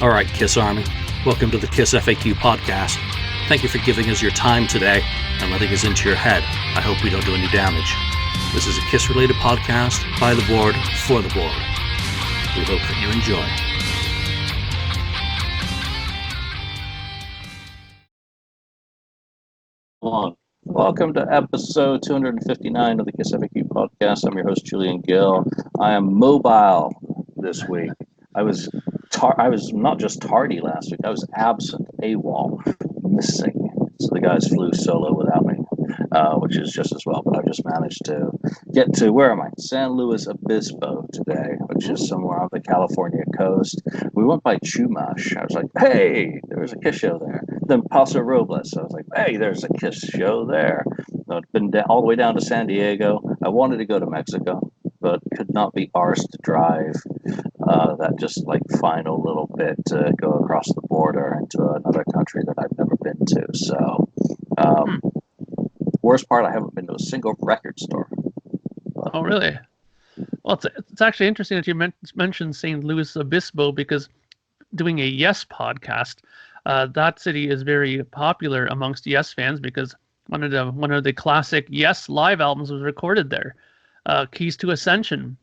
All right, Kiss Army, welcome to the KissFAQ Podcast. Thank you for giving us your time today and letting us into your head. I hope we don't do any damage. This is a Kiss-related podcast by the board, for the board. We hope that you enjoy. Welcome to episode 259 of the KissFAQ Podcast. I'm your host, Julian Gill. I am mobile this week. I was not just tardy last week. I was absent, AWOL, missing. So the guys flew solo without me, which is just as well. But I've just managed to get to, where am I? San Luis Obispo today, which is somewhere on the California coast. We went by Chumash. I was like, hey, there's a Kiss show there. Then Paso Robles. I was like, hey, there's a Kiss show there. I've been all the way down to San Diego. I wanted to go to Mexico, but could not be arsed to drive that just like final little bit to go across the border into another country that I've never been to. So, worst part, I haven't been to a single record store. Oh, really? Well, it's actually interesting that you mentioned St. Luis Obispo, because doing a Yes podcast, that city is very popular amongst Yes fans because one of the classic Yes live albums was recorded there. Keys to Ascension,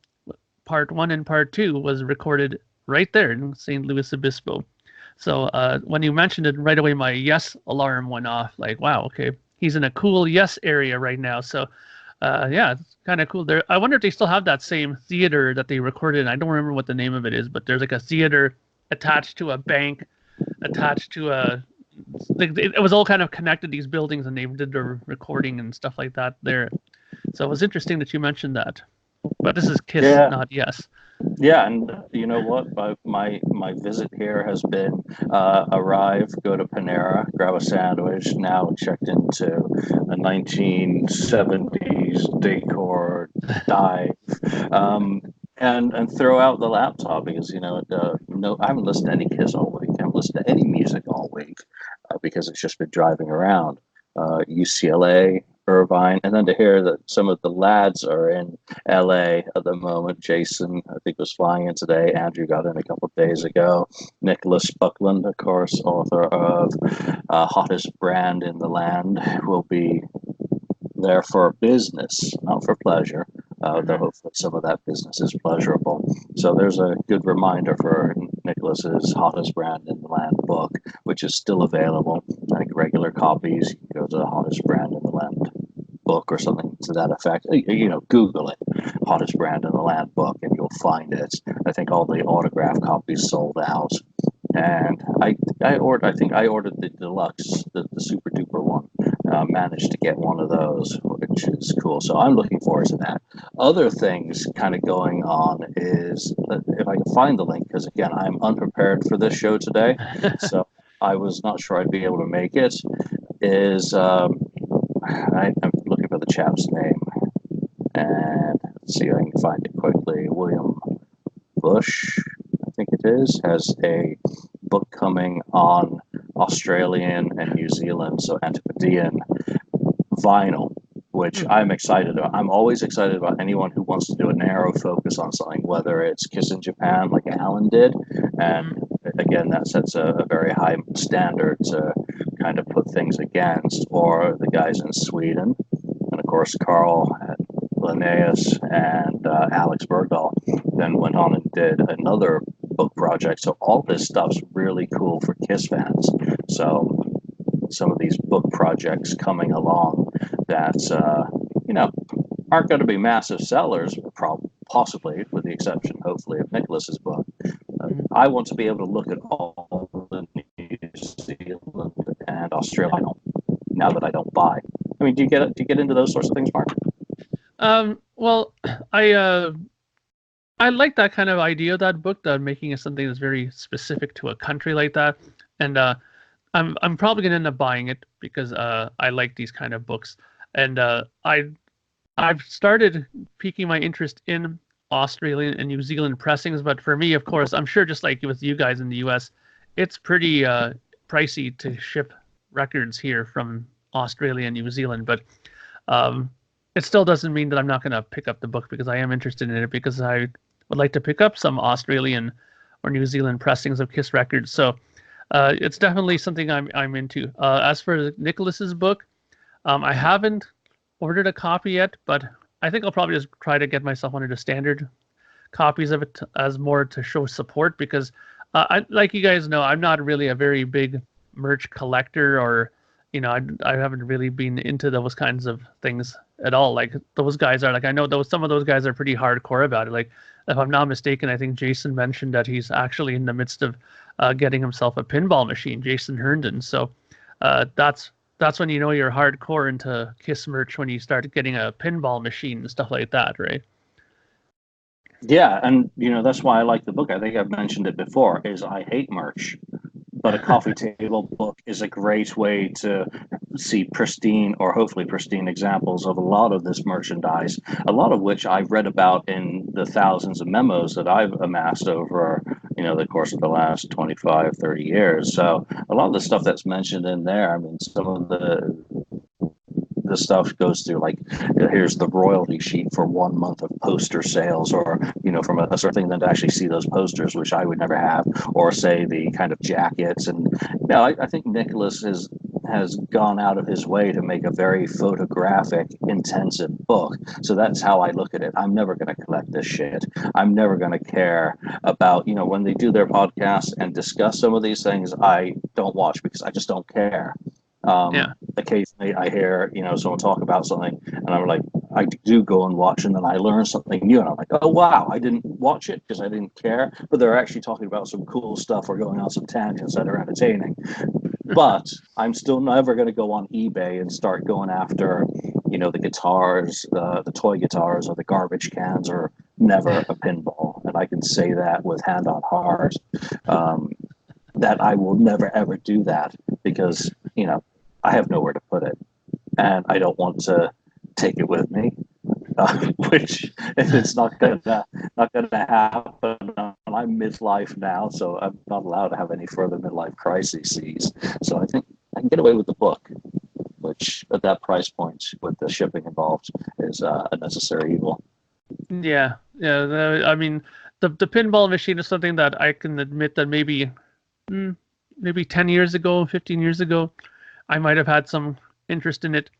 Part 1 and Part 2 was recorded right there in St. Luis Obispo. So when you mentioned it, right away my Yes alarm went off. Like, wow, okay, he's in a cool Yes area right now. So yeah, it's kind of cool there. I wonder if they still have that same theater that they recorded in. I don't remember what the name of it is, but there's like a theater attached to a bank, attached to a... It was all kind of connected, these buildings, and they did their recording and stuff like that there. So it was interesting that you mentioned that. But this is Kiss, not Yes. Yeah, and you know what? My visit here has been arrive, go to Panera, grab a sandwich, now checked into a 1970s decor dive, and throw out the laptop because, no, I haven't listened to any Kiss all week. I haven't listened to any music all week because it's just been driving around. UCLA, Irvine, and then to hear that some of the lads are in LA at the moment. Jason, I think, was flying in today. Andrew got in a couple of days ago. Nicholas Buckland, of course, author of Hottest Brand in the Land, will be there for business, not for pleasure, though hopefully some of that business is pleasurable. So there's a good reminder for Nicholas's Hottest Brand in the Land book, which is still available. I think regular copies, you can go to the Hottest Brand in the Land book or something to that effect. Google it, Hottest Brand in the Land book, and you'll find it. I think all the autograph copies sold out. And I think I ordered the deluxe, the super duper one. Managed to get one of those, which is cool. So I'm looking forward to that. Other things kind of going on is, if I can find the link, because again, I'm unprepared for this show today, so I was not sure I'd be able to make it, is I'm looking for the chap's name, and let's see if I can find it quickly. William Bush, I think it is, has a book coming on Australian and New Zealand, so Antipodean vinyl, which I'm excited about. I'm always excited about anyone who wants to do a narrow focus on something, whether it's Kiss in Japan like Alan did, and again, that sets a very high standard to kind of put things against, or the guys in Sweden, and of course Carl Linnaeus and Alex Bergdahl then went on and did another book project. So all this stuff's really cool for Kiss fans. So some of these book projects coming along that aren't going to be massive sellers, possibly, with the exception, hopefully, of Nicholas's book. I want to be able to look at all the New Zealand and Australian now that I don't buy. I mean, do you get into those sorts of things, Mark? Well, I like that kind of idea of that book, that making it something that's very specific to a country like that. And I'm probably gonna end up buying it because I like these kind of books. And I've started piquing my interest in Australian and New Zealand pressings, but for me, of course, I'm sure just like with you guys in the US, it's pretty pricey to ship records here from Australia and New Zealand. But it still doesn't mean that I'm not going to pick up the book, because I am interested in it, because I would like to pick up some Australian or New Zealand pressings of Kiss records. So it's definitely something I'm into. As for Nicholas's book, I haven't ordered a copy yet, but I think I'll probably just try to get myself one of the standard copies of it as more to show support, because like you guys know, I'm not really a very big merch collector, or I haven't really been into those kinds of things at all. Like those guys are, like, I know some of those guys are pretty hardcore about it. Like, if I'm not mistaken, I think Jason mentioned that he's actually in the midst of getting himself a pinball machine, Jason Herndon. So that's when you know you're hardcore into Kiss merch, when you start getting a pinball machine and stuff like that, right? Yeah, and that's why I like the book. I think I've mentioned it before, is I hate merch, but a coffee table book is a great way to see pristine, or hopefully pristine, examples of a lot of this merchandise, a lot of which I've read about in the thousands of memos that I've amassed over the course of the last 25, 30 years. So a lot of the stuff that's mentioned in there, I mean, some of the stuff goes through, like, here's the royalty sheet for 1 month of poster sales, or from a certain thing, then to actually see those posters, which I would never have, or say the kind of jackets. And I think Nicholas has gone out of his way to make a very photographic intensive book. So that's how I look at it. I'm never going to collect this shit. I'm never going to care about when they do their podcasts and discuss some of these things. I don't watch because I just don't care. Occasionally I hear someone talk about something, and I'm like, I do go and watch, and then I learn something new, and I'm like, oh wow, I didn't watch it because I didn't care, but they're actually talking about some cool stuff or going on some tangents that are entertaining. But I'm still never going to go on eBay and start going after the guitars, the toy guitars, or the garbage cans, or never a pinball. And I can say that with hand on heart, that I will never ever do that, because I have nowhere to put it, and I don't want to take it with me. Which it's not gonna happen. I'm midlife now, so I'm not allowed to have any further midlife crises. So I think I can get away with the book, which at that price point, with the shipping involved, is a necessary evil. Yeah. I mean, the pinball machine is something that I can admit that maybe 10 years ago, 15 years ago, I might have had some interest in it.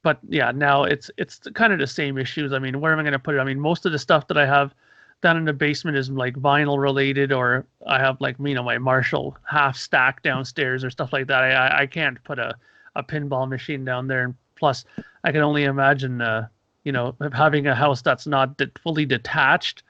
But yeah, now it's kind of the same issues. I mean, where am I going to put it? I mean, most of the stuff that I have down in the basement is like vinyl related, or I have like my Marshall half stack downstairs or stuff like that. I can't put a pinball machine down there, and plus I can only imagine having a house that's not fully detached.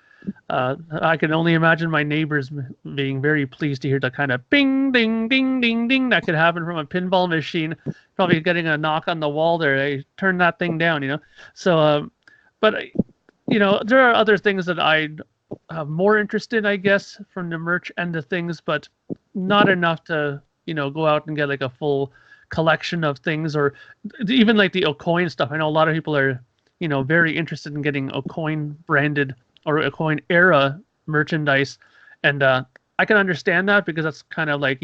I can only imagine my neighbors being very pleased to hear the kind of bing, ding, ding, ding, ding that could happen from a pinball machine. Probably getting a knock on the wall there. Hey, turn that thing down, So, but there are other things that I have more interest in, I guess, from the merch end of things, but not enough to go out and get like a full collection of things, or even like the Aucoin stuff. I know a lot of people are very interested in getting Aucoin branded or Aucoin era merchandise, and I can understand that, because that's kind of like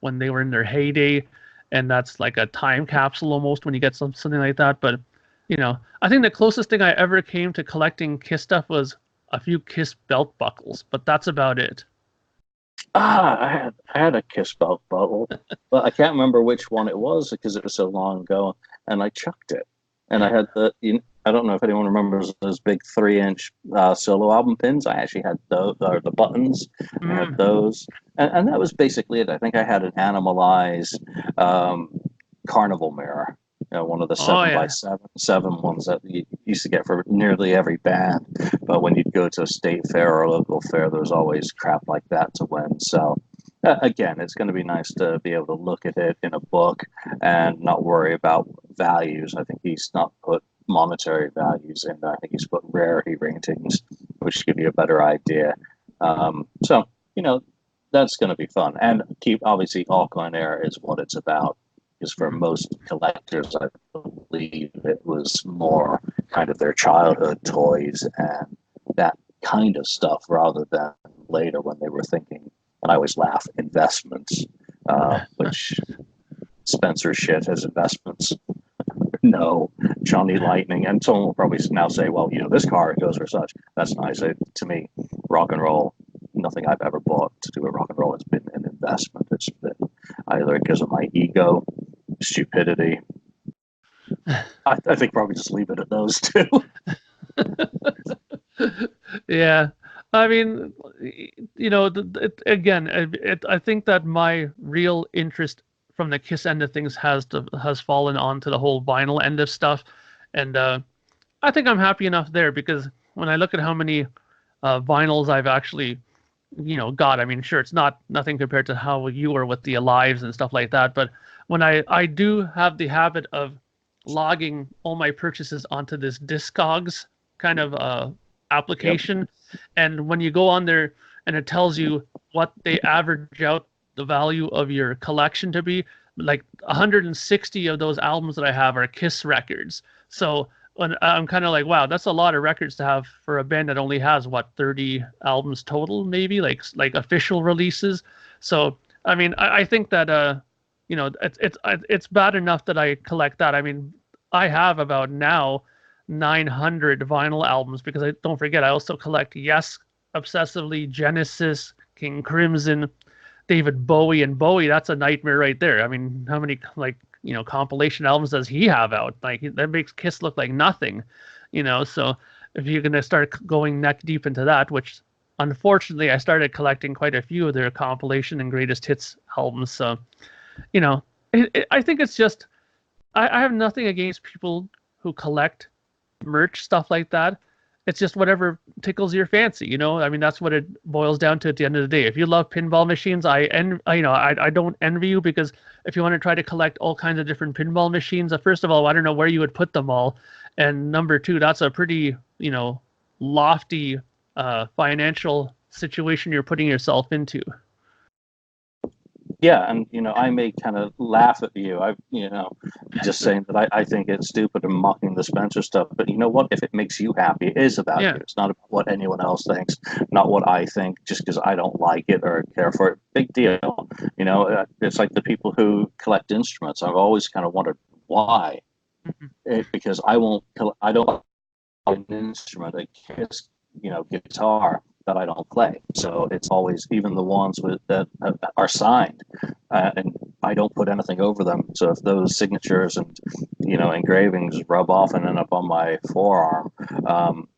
when they were in their heyday, and that's like a time capsule almost when you get something like that. But I think the closest thing I ever came to collecting Kiss stuff was a few Kiss belt buckles, but that's about it. I had a Kiss belt buckle, but I can't remember which one it was because it was so long ago, and I chucked it. And I had I don't know if anyone remembers those big 3-inch solo album pins. I actually had those, or the buttons. I had those, and that was basically it. I think I had an Animalize carnival mirror, one of the 7x7 ones that you used to get for nearly every band. But when you'd go to a state fair or a local fair, there was always crap like that to win. So again, it's going to be nice to be able to look at it in a book and not worry about values. I think he's not put monetary values in there. I think he's put rarity ratings, which give you a better idea. So that's going to be fun, and obviously Aucoin Era is what it's about. Because for most collectors, I believe it was more kind of their childhood toys and that kind of stuff, rather than later when they were thinking, and I always laugh, investments, which Spencer shit as investments. No, Johnny Lightning, and someone will probably now say, well, this car goes for such. That's nice. To me, rock and roll, nothing I've ever bought to do with rock and roll has been an investment. It's been either because of my ego, stupidity. I think probably just leave it at those two. Yeah. I mean, I think that my real interest from the Kiss end of things has fallen onto the whole vinyl end of stuff, and I think I'm happy enough there, because when I look at how many vinyls I've actually, got, I mean, sure, it's nothing compared to how you were with the Alives and stuff like that, but when I do have the habit of logging all my purchases onto this Discogs kind of application. Yep. And when you go on there and it tells you what they average out the value of your collection to be, like 160 of those albums that I have are Kiss records. So when I'm kind of like, wow, that's a lot of records to have for a band that only has 30 albums total, maybe like official releases. So I mean, I think that it's bad enough that I collect that. I mean, I have about now 900 vinyl albums, because don't forget, I also collect Yes obsessively, Genesis, King Crimson, David Bowie, and Bowie. That's a nightmare right there. I mean, how many compilation albums does he have out? Like, that makes Kiss look like nothing, So if you're gonna start going neck deep into that, which unfortunately I started collecting quite a few of their compilation and greatest hits albums, so I think it's just I have nothing against people who collect merch, stuff like that. It's just whatever tickles your fancy, I mean, that's what it boils down to at the end of the day. If you love pinball machines, I don't envy you, because if you want to try to collect all kinds of different pinball machines, first of all, I don't know where you would put them all, and number two, that's a pretty lofty financial situation you're putting yourself into. Yeah, and I may kind of laugh at you. Just saying that I think it's stupid and mocking the Spencer stuff. But you know what? If it makes you happy, it is about you. It's not about what anyone else thinks, not what I think, just because I don't like it or care for it. Big deal. It's like the people who collect instruments. I've always kind of wondered why. Because I don't an instrument, a Kiss, guitar that I don't play. So it's always, even the ones that are signed, and I don't put anything over them. So if those signatures and engravings rub off and end up on my forearm,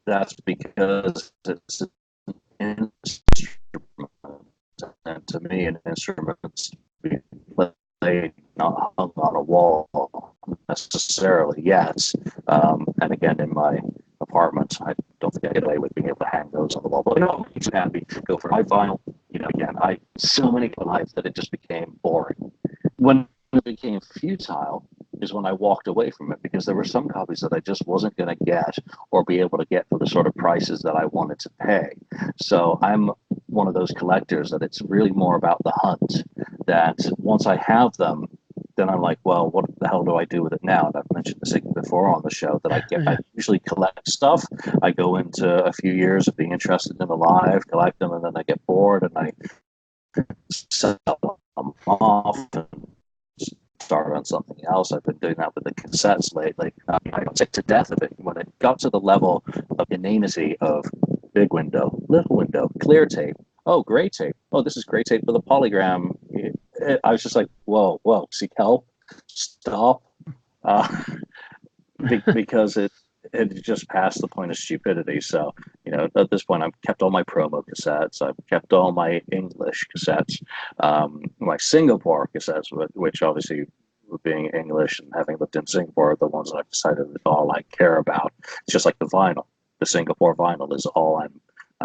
that's because it's an instrument, and to me, an instrument's played, not hung on a wall necessarily. Yes, and again, in my apartment, I don't think I get away with being able to hang those on the wall, but makes me happy. Go for my vinyl. Again, so many lives that it just became boring. When it became futile is when I walked away from it, because there were some copies that I just wasn't going to get or be able to get for the sort of prices that I wanted to pay. So I'm one of those collectors that it's really more about the hunt, that once I have them, then I'm like, well, what the hell do I do with it now? And I've mentioned this before on the show that I usually collect stuff. I go into a few years of being interested in Alive, collect them, and then I get bored and I sell them off and start on something else. I've been doing that with the cassettes lately. I got sick to death of it. When it got to the level of inanity of big window, little window, clear tape, oh, gray tape, oh, this is gray tape with a polygram. I was just like, whoa, seek help, stop, because it just passed the point of stupidity. So, at this point, I've kept all my promo cassettes, I've kept all my English cassettes, my Singapore cassettes, which obviously, being English and having lived in Singapore, are the ones that I've decided that all I care about. It's just like the vinyl. The Singapore vinyl is all I'm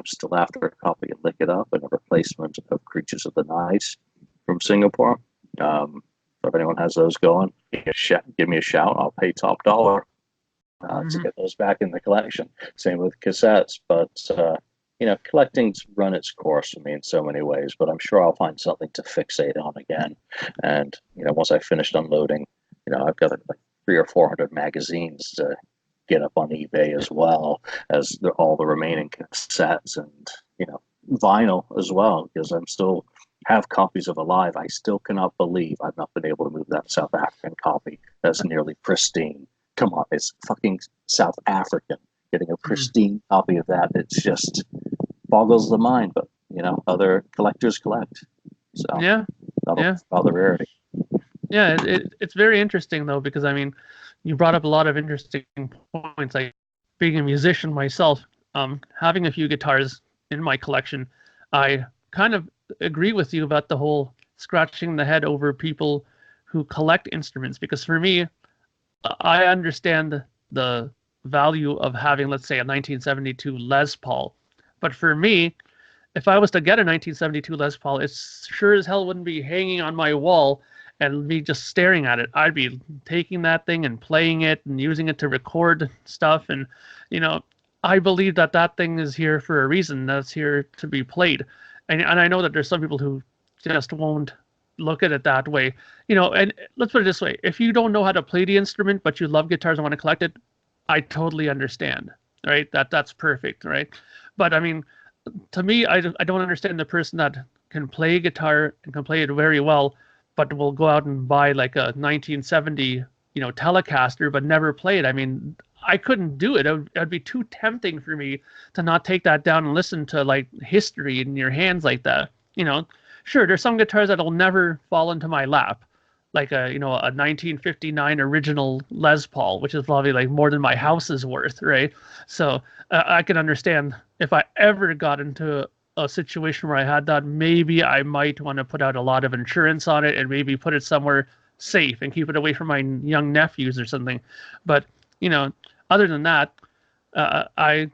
still after a copy and lick it up, and a replacement of Creatures of the Night from Singapore. So if anyone has those going, give me a shout. I'll pay top dollar to get those back in the collection. Same with cassettes, but collecting's run its course for me in so many ways. But I'm sure I'll find something to fixate on again. And once I finished unloading, I've got like 300 or 400 magazines to get up on eBay, as well as all the remaining cassettes and vinyl as well, because I'm still have copies of Alive. I still cannot believe I've not been able to move that South African copy that's nearly pristine. Come on, it's fucking South African. Getting a pristine copy of that, it's just boggles the mind. But other collectors collect. So Yeah, yeah, other rarity. yeah. It's very interesting though, because I mean, you brought up a lot of interesting points. Like being a musician myself, having a few guitars in my collection, I kind of agree with you about the whole scratching the head over people who collect instruments. Because for me, I understand the value of having, let's say, a 1972 Les Paul, but for me, if I was to get a 1972 Les Paul, it sure as hell wouldn't be hanging on my wall and me just staring at it. I'd be taking that thing and playing it and using it to record stuff. And, you know, I believe that that thing is here for a reason. That's here to be played. And I know that there's some people who just won't look at it that way. And let's put it this way. If you don't know how to play the instrument, but you love guitars and want to collect it, I totally understand, right? That's perfect, right? But I mean, to me, I don't understand the person that can play guitar and can play it very well, but will go out and buy like a 1970, Telecaster, but never play it. I mean, I couldn't do it. It'd be too tempting for me to not take that down and listen to like history in your hands like that. Sure, there's some guitars that'll never fall into my lap, like a 1959 original Les Paul, which is probably like more than my house is worth, right? So I can understand if I ever got into a situation where I had that, maybe I might want to put out a lot of insurance on it and maybe put it somewhere safe and keep it away from my young nephews or something. But other than that, I'm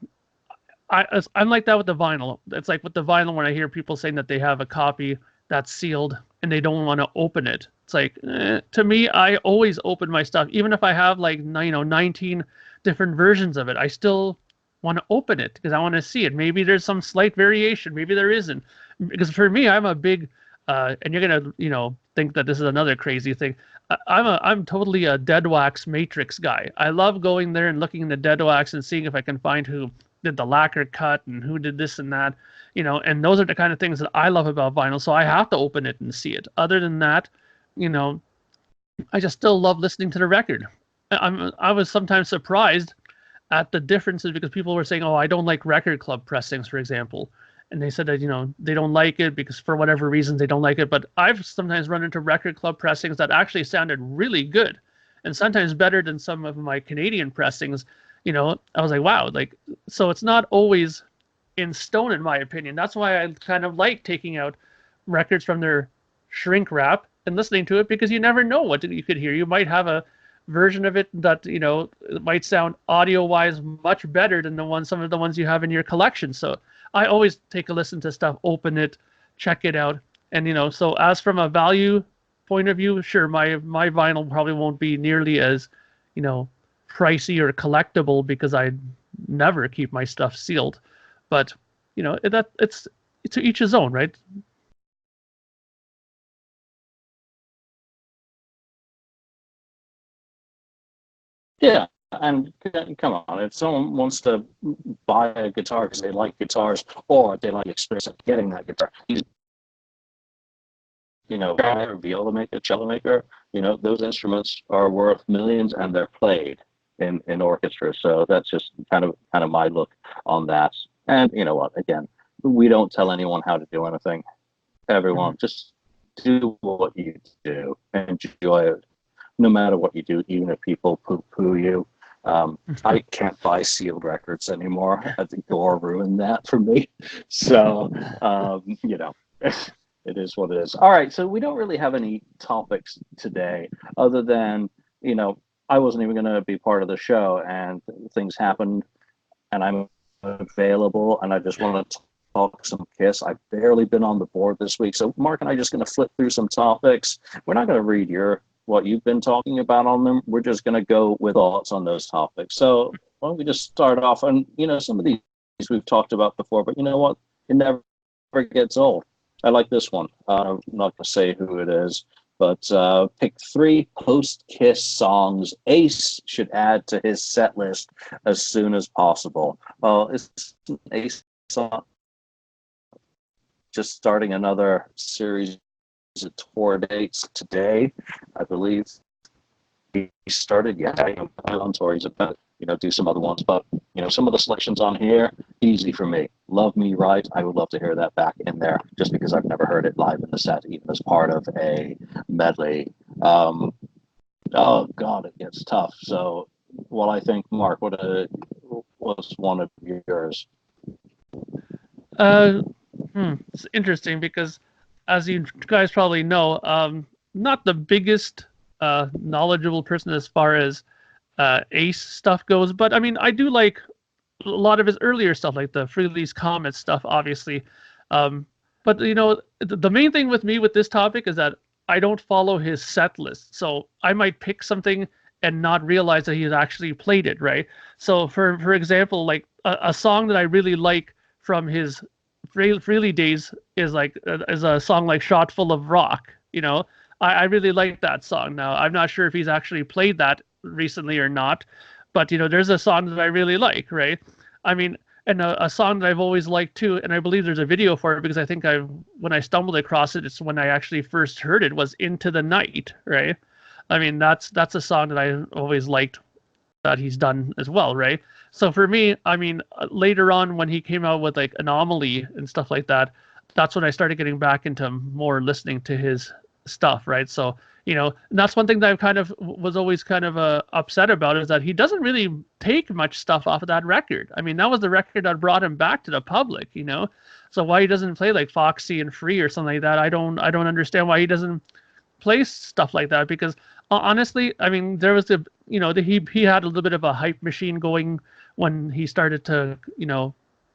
like that with the vinyl. It's like with the vinyl when I hear people saying that they have a copy that's sealed and they don't want to open it. It's like, to me, I always open my stuff, even if I have like 19 different versions of it. I still want to open it because I want to see it. Maybe there's some slight variation. Maybe there isn't. Because for me, I'm a big, and you're gonna think that this is another crazy thing. I'm totally a dead wax matrix guy. I love going there and looking in the dead wax and seeing if I can find who did the lacquer cut and who did this and that. And those are the kind of things that I love about vinyl. So I have to open it and see it. Other than that, I just still love listening to the record. I was sometimes surprised at the differences because people were saying, "Oh, I don't like record club pressings," for example, and they said that they don't like it because for whatever reasons they don't like it. But I've sometimes run into record club pressings that actually sounded really good, and sometimes better than some of my Canadian pressings. I was like, wow, so it's not always in stone, in my opinion. That's why I kind of like taking out records from their shrink wrap and listening to it, because you never know what you could hear. You might have a version of it that it might sound audio wise much better than some of the ones you have in your collection. So I always take a listen to stuff, open it, check it out. And so as from a value point of view, sure, my vinyl probably won't be nearly as pricey or collectible because I never keep my stuff sealed. But it's to each his own, right? Yeah, and come on, if someone wants to buy a guitar because they like guitars or they like experience of getting that guitar, a viola maker, cello maker, those instruments are worth millions and they're played in orchestra. So that's just kind of my look on that. And you know what? Again, we don't tell anyone how to do anything. Everyone, just do what you do, enjoy it, no matter what you do, even if people poo-poo you. I can't buy sealed records anymore. I think Gore ruined that for me. So, it is what it is. All right, so we don't really have any topics today other than, I wasn't even going to be part of the show and things happened and I'm available and I just want to talk some Kiss. I've barely been on the board this week. So Mark and I are just going to flip through some topics. We're not going to read what you've been talking about on them. We're just going to go with thoughts on those topics. So why don't we just start off on, some of these we've talked about before, but you know what? It never gets old. I like this one. I'm not going to say who it is, but pick 3 post-Kiss songs Ace should add to his set list as soon as possible. Well, it's an Ace song just starting another series of tour dates today, I believe. He started, on tour. He's about do some other ones, but some of the selections on here, Easy for me. Love Me Right. I would love to hear that back in there, just because I've never heard it live in the set, even as part of a medley. Um, oh God, it gets tough. So, well, I think Mark, what's one of yours? Uh, it's interesting because, as you guys probably know, not the biggest knowledgeable person as far as Ace stuff goes, but I mean, I do like a lot of his earlier stuff, like the Frehley's Comet stuff, obviously. But you know, the main thing with me with this topic is that I don't follow his set list, so I might pick something and not realize that he's actually played it, right? So, for example, like a song that I really like from his Frehley days is a song like "Shot Full of Rock." You know, I really like that song. Now, I'm not sure if he's actually played that recently or not, but you know, there's a song that I really like, right? I mean, and a song that I've always liked too, and I believe there's a video for it because I think when I stumbled across it, it's when I actually first heard it was "Into the Night," right? I mean, that's a song that I always liked that he's done as well, right? So for me, I mean, later on when he came out with like Anomaly and stuff like that, that's when I started getting back into more listening to his stuff, right? So, you know, and that's one thing that I kind of was always kind of upset about is that he doesn't really take much stuff off of that record. I mean, that was the record that brought him back to the public, you know. So why he doesn't play like Foxy and Free or something like that, I don't understand why he doesn't play stuff like that because honestly, I mean, there was he had a little bit of a hype machine going when he started to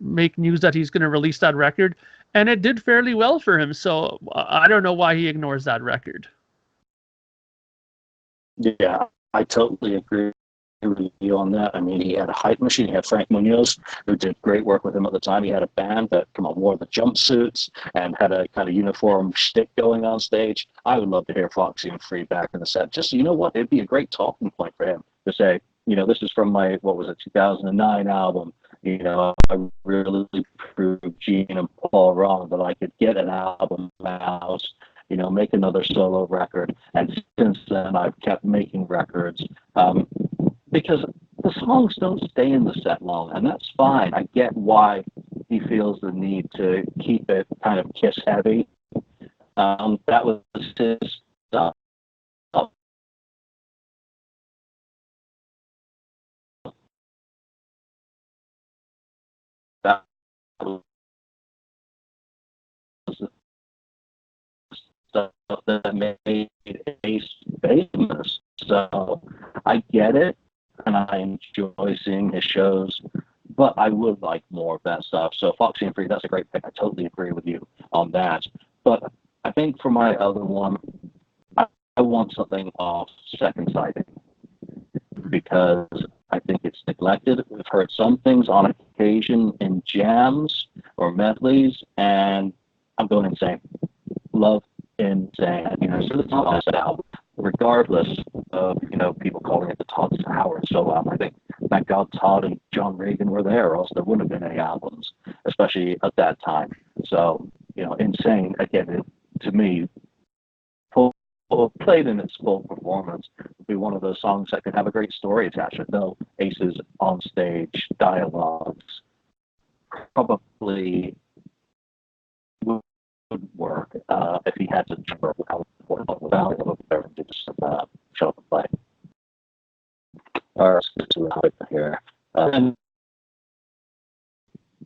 make news that he's going to release that record, and it did fairly well for him. So I don't know why he ignores that record. Yeah, I totally agree with you on that. I mean, he had a hype machine. He had Frank Munoz, who did great work with him at the time. He had a band that wore the jumpsuits and had a kind of uniform shtick going on stage. I would love to hear Foxy and Free back in the set. Just, you know what? It'd be a great talking point for him to say, this is from my, 2009 album. I really proved Gene and Paul wrong that I could get an album out, make another solo record. And since then, I've kept making records because the songs don't stay in the set long, and that's fine. I get why he feels the need to keep it kind of Kiss heavy. That was his stuff. That was the stuff that made Ace famous. So I get it, and I enjoy seeing his shows, but I would like more of that stuff. So Foxy and Free, that's a great pick. I totally agree with you on that. But I think for my other one, I want something off Second Sighting because I think it's neglected. We've heard some things on occasion in jams or medleys, and I'm going insane. Love Insane. So it's not on this album, regardless of people calling it the Todd Howard solo album. I think thank God Todd and John Regan were there, or else there wouldn't have been any albums, especially at that time. So Insane again, to me, played in its full performance, would be one of those songs that could have a great story attached to it. Though Ace's on stage dialogues probably would work if he had to work without to just show up and play. All right, let's get to it here. And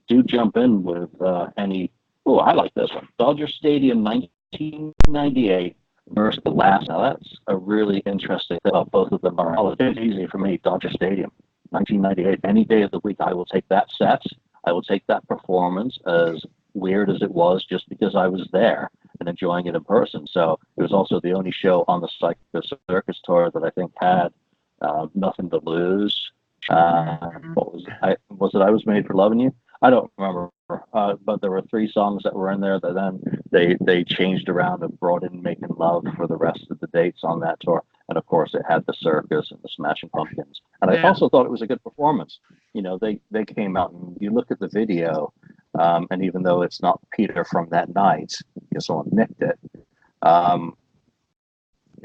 do jump in with any. Oh, I like this one. Dodger Stadium 1998 versus The Last. Now, that's a really interesting thing about both of them. It's easy for me. Dodger Stadium 1998. Any day of the week, I will take that set. I will take that performance, as weird as it was, just because I was there and enjoying it in person. So it was also the only show on the Psycho Circus tour that I think had Nothing to Lose. What was it? I Was Made for Loving You? I don't remember, but there were 3 songs that were in there that then they changed around and brought in Making Love for the rest of the dates on that tour. And of course, it had the Circus and the Smashing Pumpkins. And I also thought it was a good performance. They came out, and you look at the video, and even though it's not Peter from that night, someone nicked it.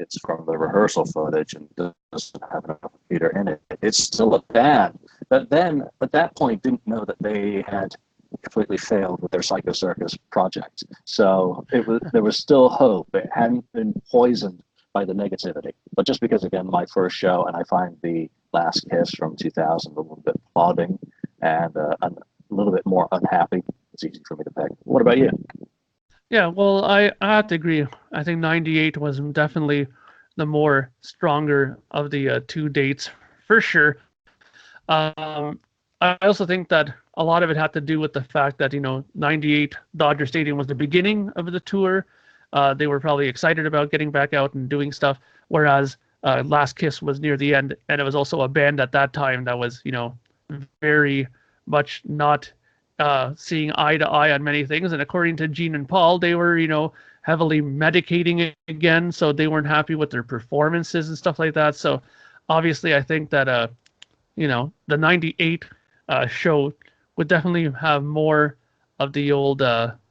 it's from the rehearsal footage and doesn't have enough Peter in it. It's still a band. But then, at that point, didn't know that they had completely failed with their Psycho Circus project. So there was still hope. It hadn't been poisoned by the negativity. But just because, again, my first show, and I find the Last Kiss from 2000 a little bit plodding and a little bit more unhappy, it's easy for me to pick. What about you? Yeah, well, I have to agree. I think 98 was definitely the more stronger of the two dates, for sure. I also think that a lot of it had to do with the fact that, 98 Dodger Stadium was the beginning of the tour. They were probably excited about getting back out and doing stuff, whereas Last Kiss was near the end, and it was also a band at that time that was, very much not seeing eye to eye on many things. And according to Gene and Paul, they were, heavily medicating it again, so they weren't happy with their performances and stuff like that. So obviously, I think that, the 98 show would definitely have more of the old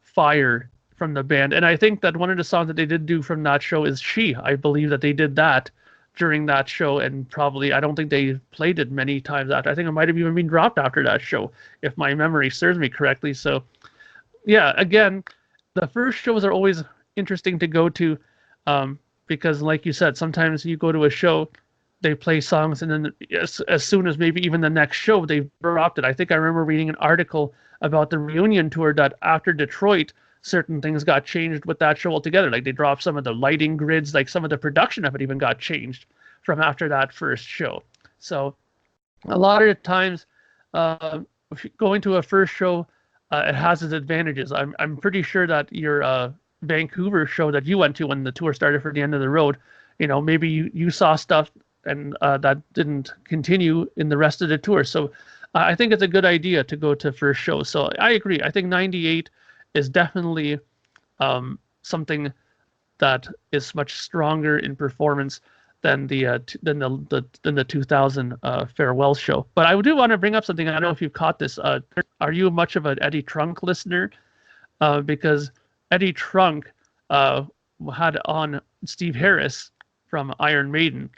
fire from the band. And I think that one of the songs that they did do from that show is She. I believe that they did that during that show, and probably I don't think they played it many times after. I think it might have even been dropped after that show, if my memory serves me correctly. So yeah, again, the first shows are always interesting to go to, because like you said, sometimes you go to a show, they play songs, and then as soon as maybe even the next show, they've dropped it. I think I remember reading an article about the reunion tour that after Detroit, certain things got changed with that show altogether. Like they dropped some of the lighting grids, like some of the production of it even got changed from after that first show. So a lot of the times, going to a first show, it has its advantages. I'm pretty sure that your Vancouver show that you went to when the tour started for the End of the Road, maybe you saw stuff and that didn't continue in the rest of the tour. So I think it's a good idea to go to first show. So I agree. I think 98 is definitely something that is much stronger in performance than the 2000 farewell show. But I do want to bring up something. I don't know if you've caught this. Are you much of an Eddie Trunk listener? Because Eddie Trunk had on Steve Harris from Iron Maiden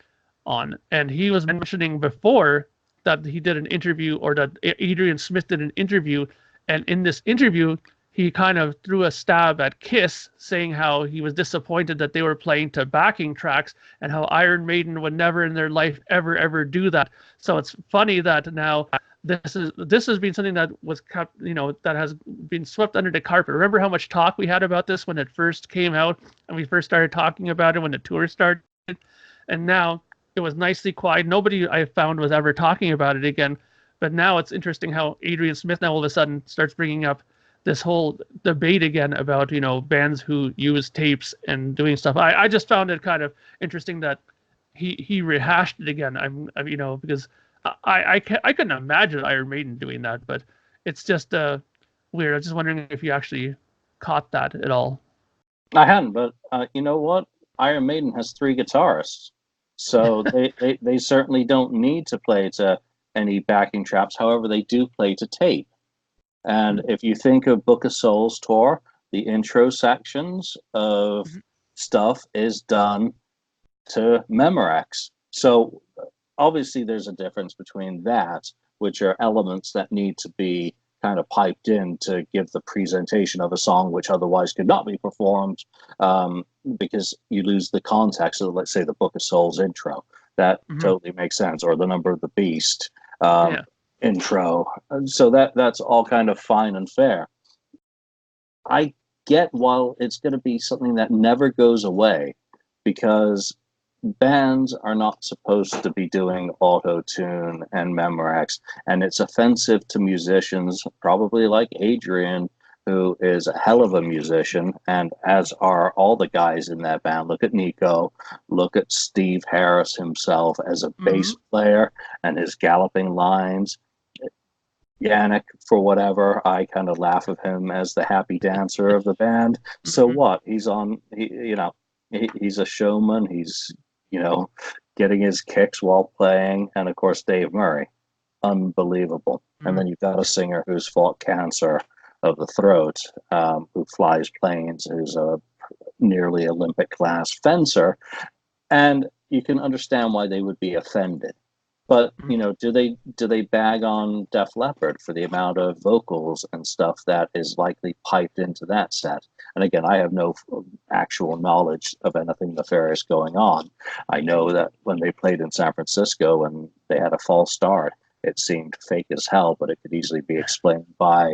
on, and he was mentioning before that he did an interview, or that Adrian Smith did an interview, and in this interview he kind of threw a stab at Kiss, saying how he was disappointed that they were playing to backing tracks and how Iron Maiden would never in their life ever do that. So it's funny that now this has been something that was kept, that has been swept under the carpet. Remember how much talk we had about this when it first came out and we first started talking about it when the tour started, and now it was nicely quiet. Nobody I found was ever talking about it again. But now it's interesting how Adrian Smith now all of a sudden starts bringing up this whole debate again about, bands who use tapes and doing stuff. I just found it kind of interesting that he rehashed it again. Because I couldn't imagine Iron Maiden doing that, but it's just weird. I was just wondering if you actually caught that at all. I hadn't, but you know what? Iron Maiden has 3 guitarists. So they certainly don't need to play to any backing tracks. However, they do play to tape. And if you think of Book of Souls tour, the intro sections of stuff is done to Memorex. So obviously there's a difference between that, which are elements that need to be kind of piped in to give the presentation of a song which otherwise could not be performed, because you lose the context of, let's say, the Book of Souls intro. That totally makes sense. Or the Number of the Beast intro. So that's all kind of fine and fair. I get, while it's going to be something that never goes away, because bands are not supposed to be doing auto-tune and Memorex, and it's offensive to musicians, probably like Adrian, who is a hell of a musician, and as are all the guys in that band. Look at Nico, look at Steve Harris himself as a bass player and his galloping lines. Yannick, for whatever, I kind of laugh at him as the happy dancer of the band. So what? He's he's a showman. He's, getting his kicks while playing. And of course, Dave Murray, unbelievable. And then you've got a singer who's fought cancer of the throat, who flies planes, who's a nearly Olympic class fencer. And you can understand why they would be offended. But do they bag on Def Leppard for the amount of vocals and stuff that is likely piped into that set? And again, I have no actual knowledge of anything nefarious going on. I know that when they played in San Francisco and they had a false start, it seemed fake as hell, but it could easily be explained by,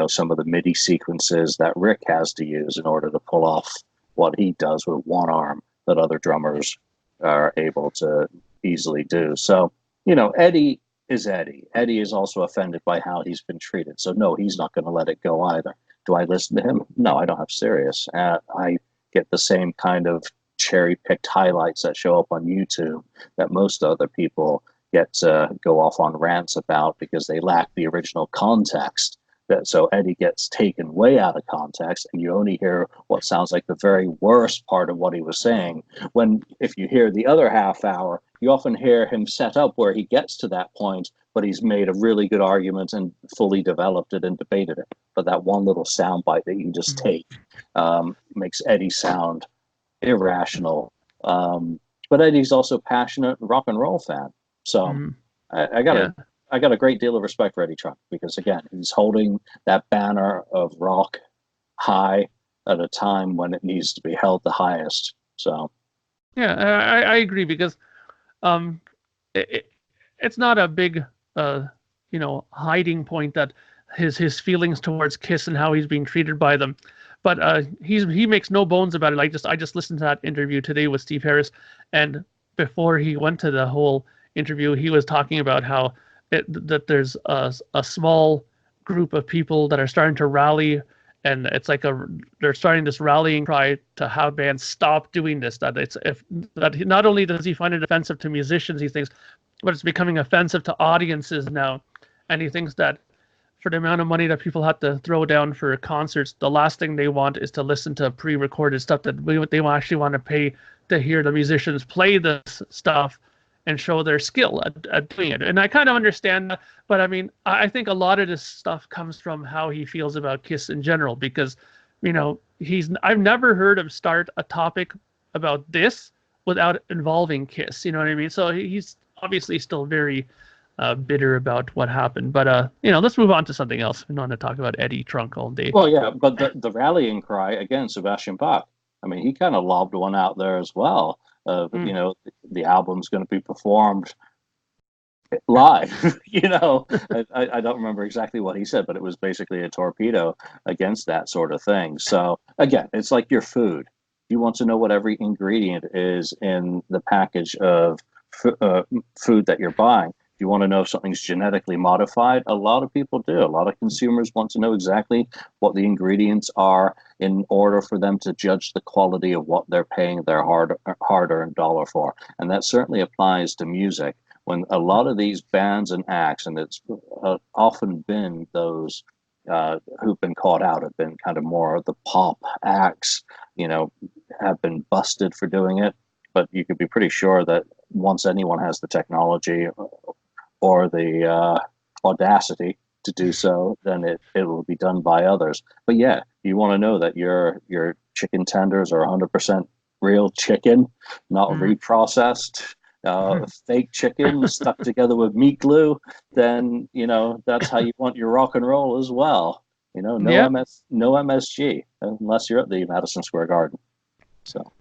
some of the MIDI sequences that Rick has to use in order to pull off what he does with one arm that other drummers are able to easily do. So, Eddie is Eddie. Eddie is also offended by how he's been treated. So, no, he's not going to let it go either. Do I listen to him? No, I don't have Sirius. I get the same kind of cherry-picked highlights that show up on YouTube that most other people get to go off on rants about because they lack the original context. So Eddie gets taken way out of context, and you only hear what sounds like the very worst part of what he was saying. When if you hear the other half hour, you often hear him set up where he gets to that point, but he's made a really good argument and fully developed it and debated it. But that one little soundbite that you just take makes Eddie sound irrational. But Eddie's also a passionate rock and roll fan. So I got a great deal of respect for Eddie Trunk because, again, he's holding that banner of rock high at a time when it needs to be held the highest. So, yeah, I agree because it's not a big, hiding point that his feelings towards Kiss and how he's being treated by them. But he makes no bones about it. I just listened to that interview today with Steve Harris, and before he went to the whole interview, he was talking about how that there's a small group of people that are starting to rally, and it's like they're starting this rallying cry to have bands stop doing this. That not only does he find it offensive to musicians, he thinks, but it's becoming offensive to audiences now, and he thinks that for the amount of money that people have to throw down for concerts, the last thing they want is to listen to pre-recorded stuff that they actually want to pay to hear the musicians play this stuff and show their skill at doing it. And I kind of understand that, but I mean, I think a lot of this stuff comes from how he feels about Kiss in general, because, I've never heard him start a topic about this without involving Kiss, you know what I mean? So he's obviously still very bitter about what happened, but let's move on to something else. We don't want to talk about Eddie Trunk all day. Well, yeah, but the rallying cry again, Sebastian Bach. I mean, he kind of lobbed one out there as well. The album's going to be performed live. I don't remember exactly what he said, but it was basically a torpedo against that sort of thing. So again, it's like your food. You want to know what every ingredient is in the package of food that you're buying. You want to know if something's genetically modified? A lot of people do. A lot of consumers want to know exactly what the ingredients are in order for them to judge the quality of what they're paying their hard-earned dollar for. And that certainly applies to music. When a lot of these bands and acts, and it's often been those who've been caught out, have been kind of more of the pop acts, have been busted for doing it. But you could be pretty sure that once anyone has the technology or the audacity to do so, then it will be done by others. But yeah, you want to know that your chicken tenders are 100% real chicken, not reprocessed, fake chicken stuck together with meat glue, then that's how you want your rock and roll as well. No MSG unless you're at the Madison Square Garden. So.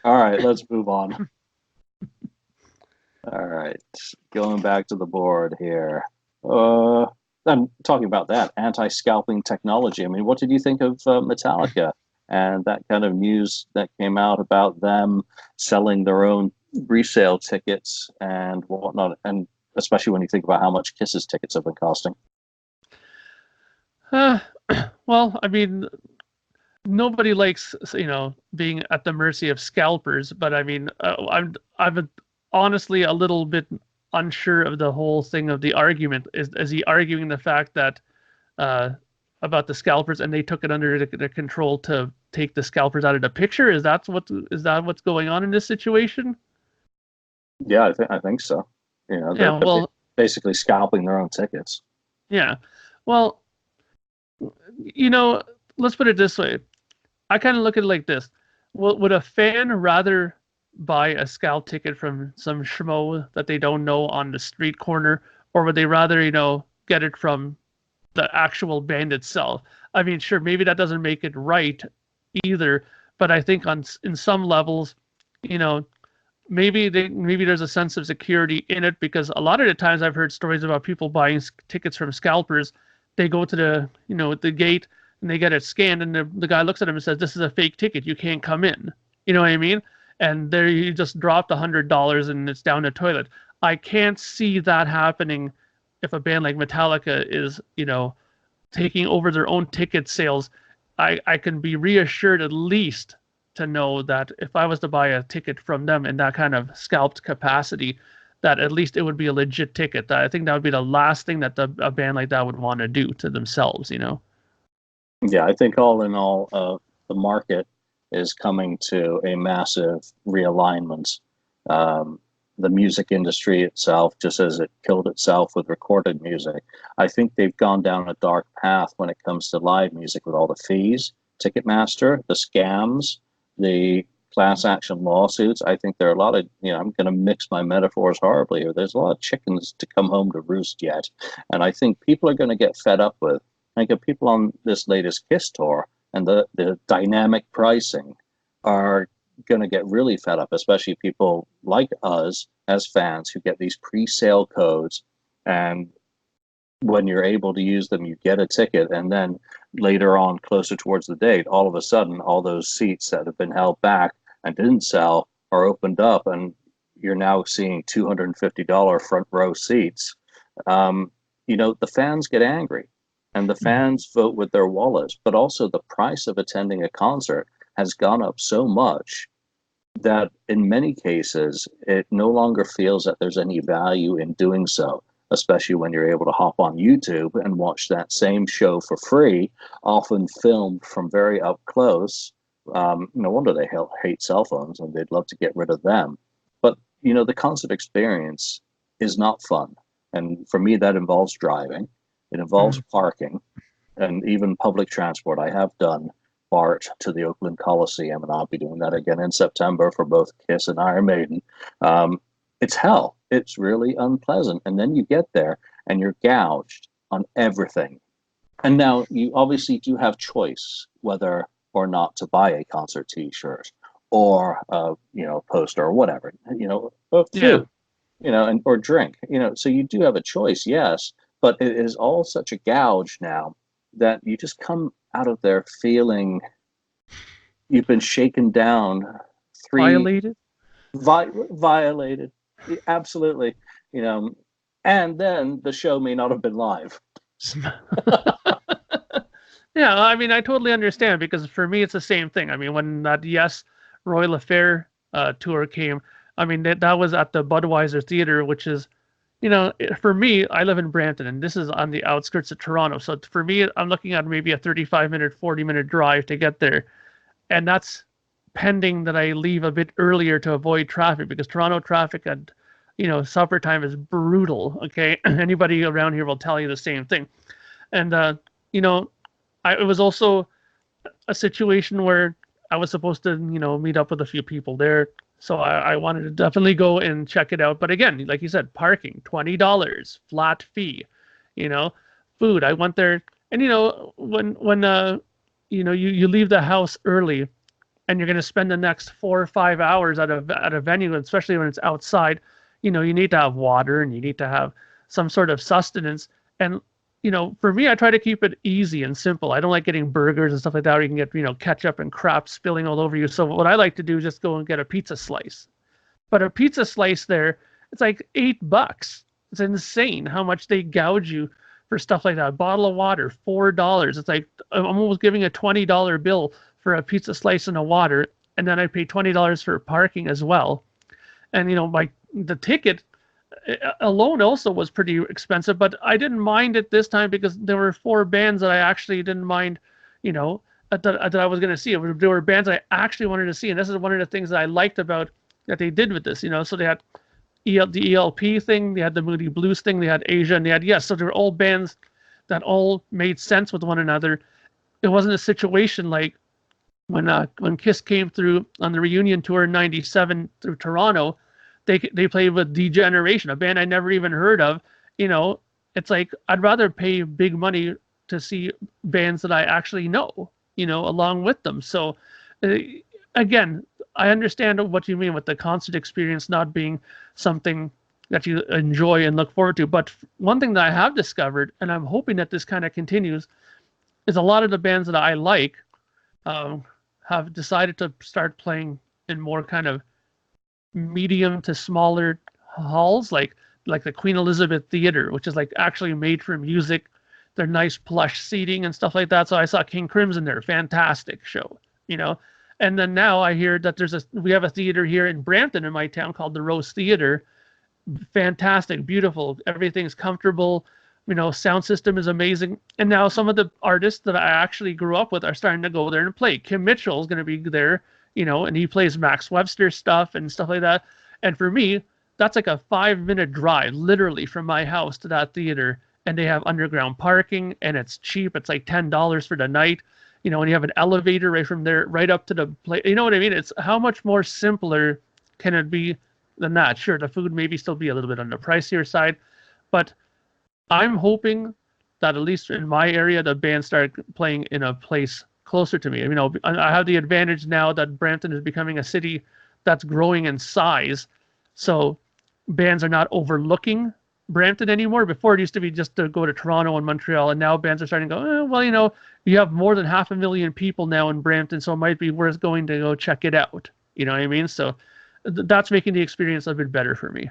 All right, let's move on. All right, going back to the board here. I'm talking about that anti-scalping technology. I mean, what did you think of Metallica and that kind of news that came out about them selling their own resale tickets and whatnot? And especially when you think about how much Kiss's tickets have been costing. Well, I mean, nobody likes being at the mercy of scalpers, but I mean, I'm honestly a little bit unsure of the whole thing of the argument. Is he arguing the fact that about the scalpers and they took it under their control to take the scalpers out of the picture? Is that what's going on in this situation? Yeah, I think so. They're basically scalping their own tickets. Yeah, well, let's put it this way. I kind of look at it like this. would a fan rather buy a scalp ticket from some schmo that they don't know on the street corner, or would they rather, get it from the actual band itself? I mean, sure, maybe that doesn't make it right either, but I think in some levels, you know, maybe there's a sense of security in it, because a lot of the times I've heard stories about people buying tickets from scalpers. They go to the gate and they get it scanned, and the guy looks at them and says, "This is a fake ticket. You can't come in." You know what I mean? And there you just dropped $100 and it's down the toilet. I can't see that happening if a band like Metallica is, taking over their own ticket sales. I can be reassured at least to know that if I was to buy a ticket from them in that kind of scalped capacity, that at least it would be a legit ticket. I think that would be the last thing that a band like that would want to do to themselves, Yeah, I think all in all, the market is coming to a massive realignment. The music industry itself, just as it killed itself with recorded music, I think they've gone down a dark path when it comes to live music with all the fees, Ticketmaster, the scams, the class action lawsuits. I think there are a lot of, I'm going to mix my metaphors horribly here. There's a lot of chickens to come home to roost yet. And I think people are going to get fed up with, I think people on this latest Kiss tour and the dynamic pricing are going to get really fed up, especially people like us as fans who get these pre-sale codes, and when you're able to use them, you get a ticket, and then later on, closer towards the date, all of a sudden, all those seats that have been held back and didn't sell are opened up, and you're now seeing $250 front row seats. The fans get angry, and the fans vote with their wallets, but also the price of attending a concert has gone up so much that in many cases, it no longer feels that there's any value in doing so, especially when you're able to hop on YouTube and watch that same show for free, often filmed from very up close. No wonder they hate cell phones, and they'd love to get rid of them. But, the concert experience is not fun. And for me, that involves driving. It involves parking and even public transport. I have done BART to the Oakland Coliseum, and I'll be doing that again in September for both Kiss and Iron Maiden. It's hell. It's really unpleasant. And then you get there and you're gouged on everything. And now you obviously do have choice whether or not to buy a concert T-shirt or poster or whatever, or food, or drink, so you do have a choice, yes, but it is all such a gouge now that you just come out of there feeling you've been shaken down, violated, absolutely, and then the show may not have been live. Yeah, I mean, I totally understand, because for me it's the same thing. I mean, when that Royal Affair tour came, I mean, that was at the Budweiser Theater, which is, for me, I live in Brampton, and this is on the outskirts of Toronto. So for me, I'm looking at maybe a 35-minute, 40-minute drive to get there. And that's pending that I leave a bit earlier to avoid traffic, because Toronto traffic at, supper time is brutal. Okay. Anybody around here will tell you the same thing. And, it was also a situation where I was supposed to, meet up with a few people there. So I wanted to definitely go and check it out. But again, like you said, parking, $20, flat fee, food. I went there, and when you leave the house early, and you're going to spend the next 4 or 5 hours at a venue, especially when it's outside, you need to have water, and you need to have some sort of sustenance. And for me, I try to keep it easy and simple. I don't like getting burgers and stuff like that, where you can get, ketchup and crap spilling all over you. So what I like to do is just go and get a pizza slice. But a pizza slice there, it's like $8. It's insane how much they gouge you for stuff like that. A bottle of water, $4. It's like I'm almost giving a $20 bill for a pizza slice and a water, and then I pay $20 for parking as well. And the ticket alone also was pretty expensive, but I didn't mind it this time because there were 4 bands that I actually didn't mind, that I was going to see. There were bands I actually wanted to see, and this is one of the things that I liked about that they did with this. So they had the ELP thing, they had the Moody Blues thing, they had Asia, and they had Yes. So they were all bands that all made sense with one another. It wasn't a situation like when Kiss came through on the reunion tour in '97 through Toronto, they played with Degeneration, a band I never even heard of. You know, it's like I'd rather pay big money to see bands that I actually know, you know, along with them. So uh, again, I understand what you mean with the concert experience not being something that you enjoy and look forward to. But one thing that I have discovered, and I'm hoping that this kind of continues, is a lot of the bands that I like um, have decided to start playing in more kind of medium to smaller halls, like the Queen Elizabeth Theater, which is like actually made for music. They're nice plush seating and stuff like that. So I saw King Crimson there, fantastic show, you know. And then now I hear that we have a theater here in Brampton in my town called the Rose Theater. Fantastic, beautiful, everything's comfortable, you know, sound system is amazing. And now some of the artists that I actually grew up with are starting to go there and play. Kim Mitchell is going to be there, you know, and he plays Max Webster stuff and stuff like that. And for me, that's like a 5-minute drive literally from my house to that theater, and they have underground parking and it's cheap. It's like $10 for the night, you know, and you have an elevator right from there right up to the place. You know what I mean? It's how much more simpler can it be than that? Sure, the food maybe still be a little bit on the pricier side, but I'm hoping that at least in my area, the bands start playing in a place closer to me. You know, I have the advantage now that Brampton is becoming a city that's growing in size, so bands are not overlooking Brampton anymore. Before it used to be just to go to Toronto and Montreal, and now bands are starting to go, well, you know, you have more than 500,000 people now in Brampton, so it might be worth going to go check it out. You know what I mean? So that's making the experience a bit better for me.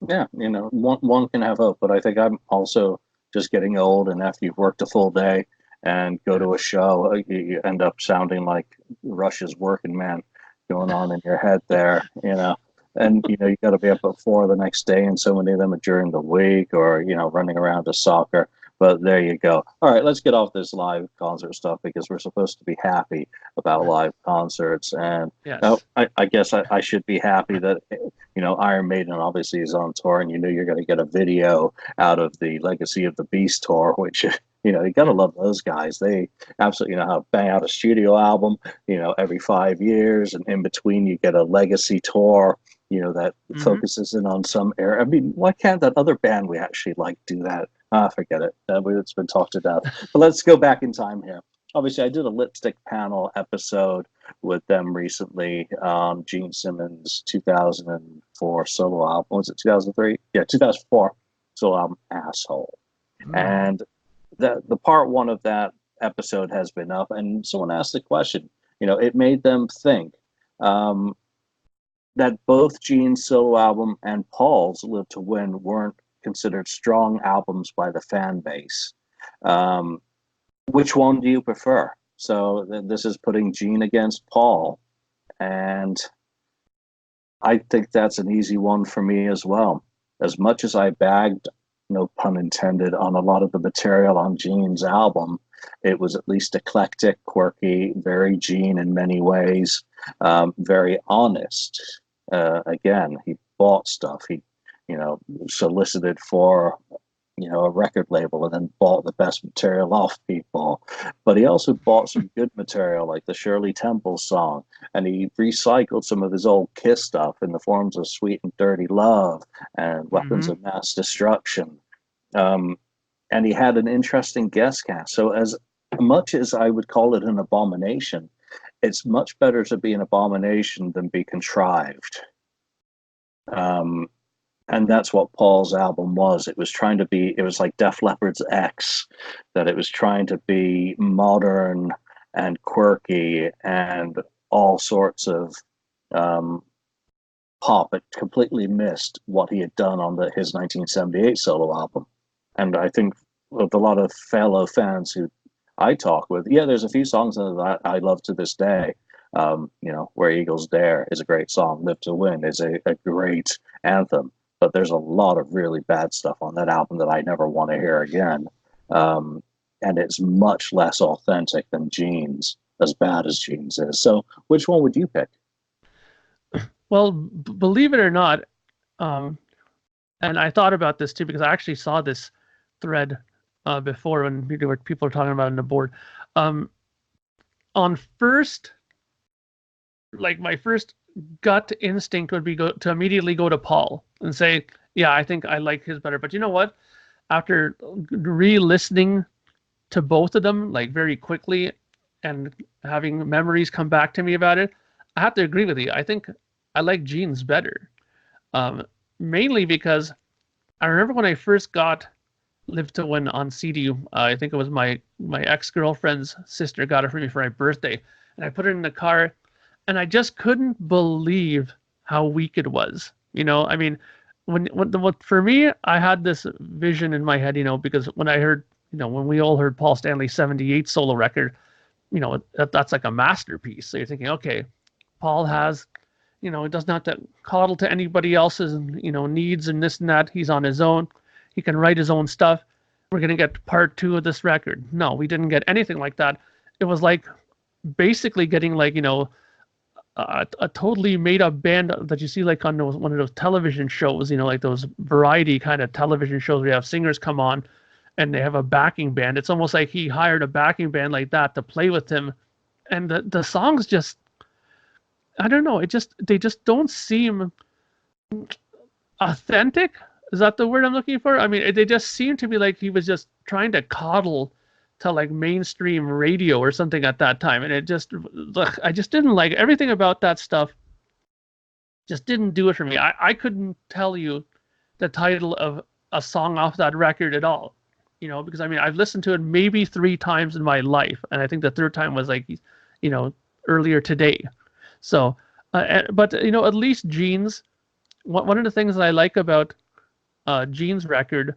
Yeah, you know, one can have hope, but I think I'm also just getting old, and after you've worked a full day and go to a show, you end up sounding like Rush's Working Man going on in your head there, you know. And you know, you got to be up at 4 the next day, and so many of them are during the week, or you know, running around to soccer. But there you go. All right, let's get off this live concert stuff because we're supposed to be happy about live concerts. And Yes. I guess I should be happy that you know Iron Maiden obviously is on tour, and you know you're going to get a video out of the Legacy of the Beast tour, which you know you got to love those guys. They absolutely know how to bang out a studio album, you know, every 5 years, and in between you get a Legacy tour, you know, that focuses in on some area. I mean, why can't that other band we actually like do that? Forget it. It's been talked to death. But let's go back in time here. Obviously, I did a Lipstick Panel episode with them recently. Gene Simmons' 2004 solo album. Was it 2003? Yeah, 2004 solo album, Asshole. And the part one of that episode has been up, and someone asked the question. You know, it made them think. That both Gene's solo album and Paul's Live to Win weren't considered strong albums by the fan base. Which one do you prefer? So this is putting Gene against Paul, and I think that's an easy one for me as well. As much as I bagged, no pun intended, on a lot of the material on Gene's album, it was at least eclectic, quirky, very Gene in many ways, very honest. Again, he bought stuff. He, you know, solicited for, you know, a record label and then bought the best material off people. But he also bought some good material like the Shirley Temple song, and he recycled some of his old Kiss stuff in the forms of Sweet and Dirty Love and Weapons of Mass Destruction. And he had an interesting guest cast. So as much as I would call it an abomination, it's much better to be an abomination than be contrived. And that's what Paul's album was. It was trying to be, it was like Def Leppard's X, that it was trying to be modern and quirky and all sorts of pop. It completely missed what he had done on his 1978 solo album. And I think with a lot of fellow fans who I talk with, yeah, there's a few songs that I love to this day. You know, Where Eagles Dare is a great song. Live to Win is a great anthem. But there's a lot of really bad stuff on that album that I never want to hear again. And it's much less authentic than Gene's, as bad as Gene's is. So which one would you pick? Well, believe it or not, and I thought about this too because I actually saw this thread before when people were talking about it on the board. On on first, like my first gut instinct would be to immediately go to Paul and say, yeah, I think I like his better. But you know what? After re-listening to both of them, like very quickly, and having memories come back to me about it, I have to agree with you. I think I like Gene's better. Mainly because I remember when I first got Live to Win on CD. I think it was my ex-girlfriend's sister got it for me for my birthday, and I put it in the car, and I just couldn't believe how weak it was. I mean, for me, I had this vision in my head, because when I heard, when we all heard Paul Stanley's '78 solo record, that's like a masterpiece. So you're thinking, okay, Paul has, he doesn't have to coddle to anybody else's, needs and this and that. He's on his own. He can write his own stuff. We're going to get part 2 of this record. No, we didn't get anything like that. It was like basically getting like, a totally made up band that you see like on one of those television shows, like those variety kind of television shows where you have singers come on and they have a backing band. It's almost like he hired a backing band like that to play with him. And the songs just, I don't know, they just don't seem authentic. Is that the word I'm looking for? I mean, they just seem to be like he was just trying to coddle to like mainstream radio or something at that time. And I just didn't like everything about that stuff. Just didn't do it for me. I couldn't tell you the title of a song off that record at all, because I mean, I've listened to it maybe 3 times in my life. And I think the third time was like, earlier today. So, but at least Gene's, one of the things that I like about Gene's record,